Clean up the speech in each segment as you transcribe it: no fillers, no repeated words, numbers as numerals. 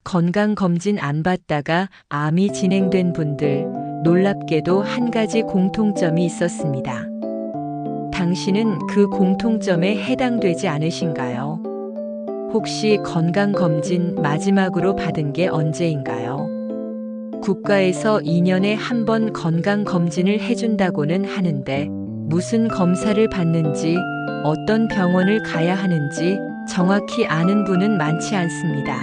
건강검진 안 받다가 암이 진행된 분들, 놀랍게도 한 가지 공통점이 있었습니다. 당신은 그 공통점에 해당되지 않으신가요? 혹시 건강검진 마지막으로 받은 게 언제인가요? 국가에서 2년에 한 번 건강검진을 해준다고는 하는데 무슨 검사를 받는지, 어떤 병원을 가야 하는지 정확히 아는 분은 많지 않습니다.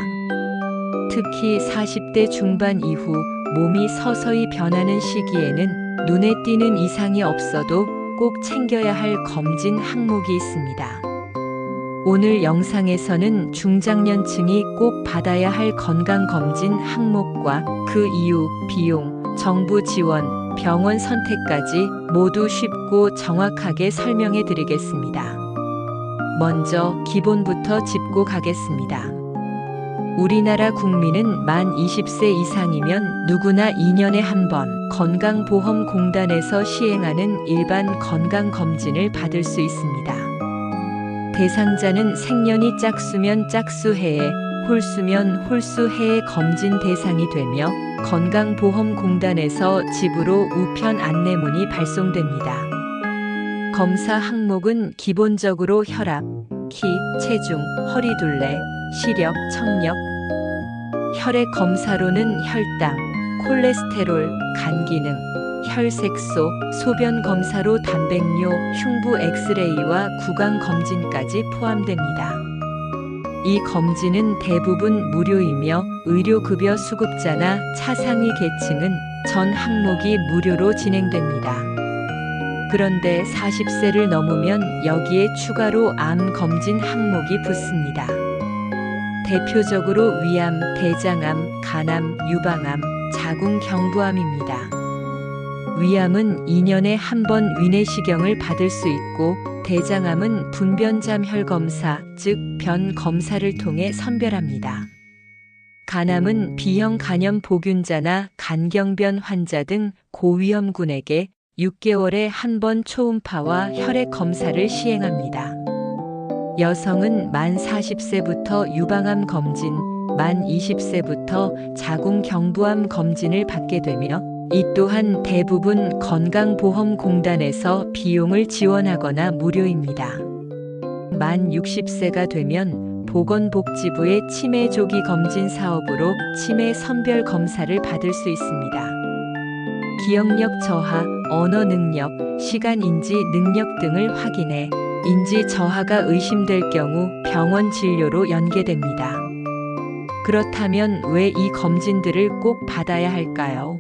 특히 40대 중반 이후 몸이 서서히 변하는 시기에는 눈에 띄는 이상이 없어도 꼭 챙겨야 할 검진 항목이 있습니다. 오늘 영상에서는 중장년층이 꼭 받아야 할 건강검진 항목과 그 이유, 비용, 정부 지원, 병원 선택까지 모두 쉽고 정확하게 설명해 드리겠습니다. 먼저 기본부터 짚고 가겠습니다. 우리나라 국민은 만 20세 이상이면 누구나 2년에 한 번 건강보험공단에서 시행하는 일반 건강검진을 받을 수 있습니다. 대상자는 생년이 짝수면 짝수해에, 홀수면 홀수해의 검진 대상이 되며 건강보험공단에서 집으로 우편 안내문이 발송됩니다. 검사 항목은 기본적으로 혈압, 키, 체중, 허리둘레, 시력, 청력, 혈액 검사로는 혈당, 콜레스테롤, 간 기능, 혈색소, 소변 검사로 단백뇨, 흉부 엑스레이와 구강 검진까지 포함됩니다. 이 검진은 대부분 무료이며 의료급여 수급자나 차상위 계층은 전 항목이 무료로 진행됩니다. 그런데 40세를 넘으면 여기에 추가로 암 검진 항목이 붙습니다. 대표적으로 위암, 대장암, 간암, 유방암, 자궁경부암입니다. 위암은 2년에 한 번 위내시경을 받을 수 있고, 대장암은 분변잠 혈검사, 즉 변 검사를 통해 선별합니다. 간암은 B형 간염 보균자나 간경변 환자 등 고위험군에게 6개월에 한 번 초음파와 혈액 검사를 시행합니다. 여성은 만 40세부터 유방암 검진, 만 20세부터 자궁경부암 검진을 받게 되며 이 또한 대부분 건강보험공단에서 비용을 지원하거나 무료입니다. 만 60세가 되면 보건복지부의 치매 조기 검진 사업으로 치매 선별 검사를 받을 수 있습니다. 기억력 저하, 언어 능력, 시간 인지 능력 등을 확인해 인지 저하가 의심될 경우 병원 진료로 연계됩니다. 그렇다면 왜 이 검진들을 꼭 받아야 할까요?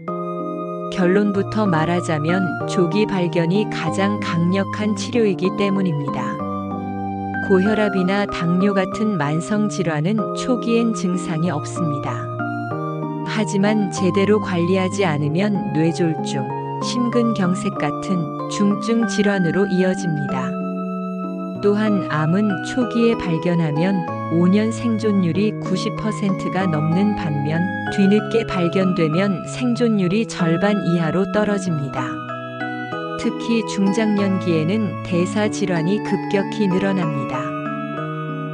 결론부터 말하자면 조기 발견이 가장 강력한 치료이기 때문입니다. 고혈압이나 당뇨 같은 만성 질환은 초기엔 증상이 없습니다. 하지만 제대로 관리하지 않으면 뇌졸중, 심근경색 같은 중증 질환으로 이어집니다. 또한 암은 초기에 발견하면 5년 생존율이 90%가 넘는 반면 뒤늦게 발견되면 생존율이 절반 이하로 떨어집니다. 특히 중장년기에는 대사질환이 급격히 늘어납니다.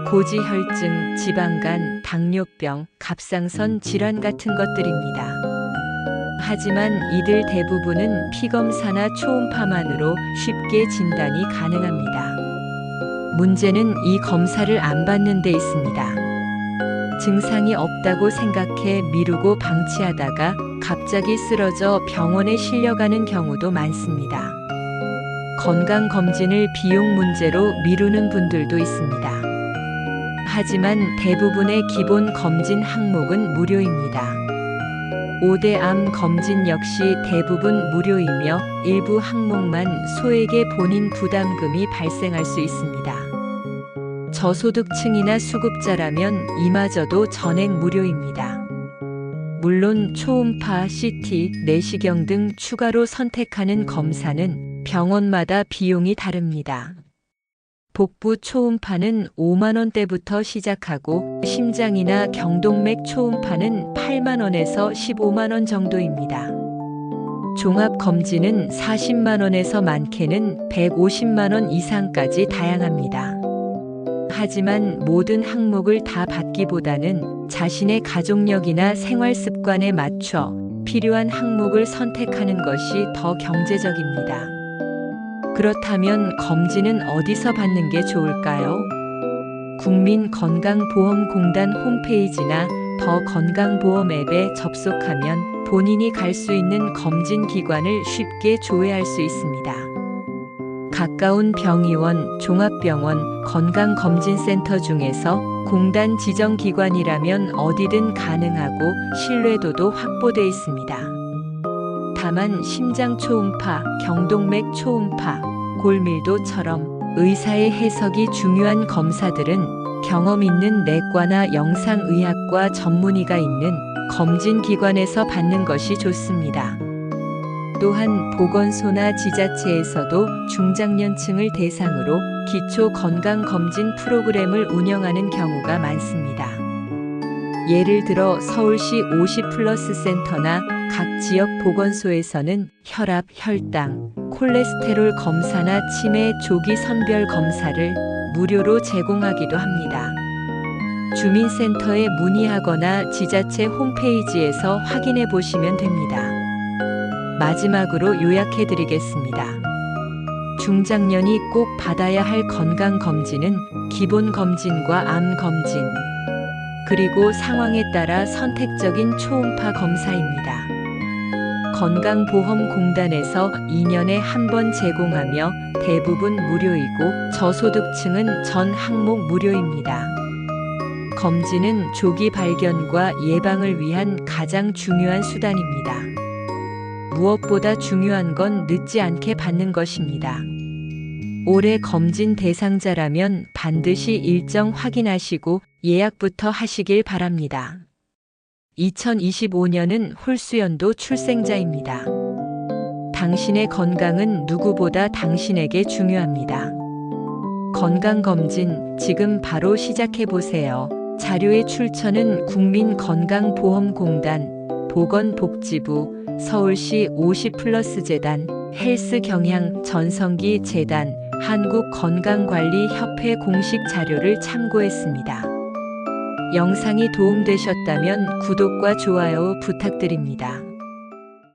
고지혈증, 지방간, 당뇨병, 갑상선 질환 같은 것들입니다. 하지만 이들 대부분은 피검사나 초음파만으로 쉽게 진단이 가능합니다. 문제는 이 검사를 안 받는 데 있습니다. 증상이 없다고 생각해 미루고 방치하다가 갑자기 쓰러져 병원에 실려가는 경우도 많습니다. 건강검진을 비용 문제로 미루는 분들도 있습니다. 하지만 대부분의 기본 검진 항목은 무료입니다. 5대 암 검진 역시 대부분 무료이며 일부 항목만 소액의 본인 부담금이 발생할 수 있습니다. 저소득층이나 수급자라면 이마저도 전액 무료입니다. 물론 초음파, CT, 내시경 등 추가로 선택하는 검사는 병원마다 비용이 다릅니다. 복부 초음파는 5만 원대부터 시작하고 심장이나 경동맥 초음파는 8만 원에서 15만 원 정도입니다. 종합검진은 40만 원에서 많게는 150만 원 이상까지 다양합니다. 하지만 모든 항목을 다 받기보다는 자신의 가족력이나 생활 습관에 맞춰 필요한 항목을 선택하는 것이 더 경제적입니다. 그렇다면 검진은 어디서 받는 게 좋을까요? 국민건강보험공단 홈페이지나 더 건강보험 앱에 접속하면 본인이 갈 수 있는 검진 기관을 쉽게 조회할 수 있습니다. 가까운 병의원, 종합병원, 건강검진센터 중에서 공단 지정 기관이라면 어디든 가능하고 신뢰도도 확보돼 있습니다. 다만 심장 초음파, 경동맥 초음파, 골밀도처럼 의사의 해석이 중요한 검사들은 경험 있는 내과나 영상의학과 전문의가 있는 검진기관에서 받는 것이 좋습니다. 또한 보건소나 지자체에서도 중장년층을 대상으로 기초건강검진 프로그램을 운영하는 경우가 많습니다. 예를 들어 서울시 50플러스 센터나 각 지역 보건소에서는 혈압, 혈당, 콜레스테롤 검사나 치매 조기 선별 검사를 무료로 제공하기도 합니다. 주민센터에 문의하거나 지자체 홈페이지에서 확인해 보시면 됩니다. 마지막으로 요약해 드리겠습니다. 중장년이 꼭 받아야 할 건강검진은 기본검진과 암검진, 그리고 상황에 따라 선택적인 초음파 검사입니다. 건강보험공단에서 2년에 한 번 제공하며 대부분 무료이고 저소득층은 전 항목 무료입니다. 검진은 조기 발견과 예방을 위한 가장 중요한 수단입니다. 무엇보다 중요한 건 늦지 않게 받는 것입니다. 올해 검진 대상자라면 반드시 일정 확인하시고 예약부터 하시길 바랍니다. 2025년은 홀수연도 출생자입니다. 당신의 건강은 누구보다 당신에게 중요합니다. 건강검진 지금 바로 시작해보세요. 자료의 출처는 국민건강보험공단, 보건복지부, 서울시 50플러스 재단, 헬스경향 전성기 재단, 한국건강관리협회 공식 자료를 참고했습니다. 영상이 도움되셨다면 구독과 좋아요 부탁드립니다.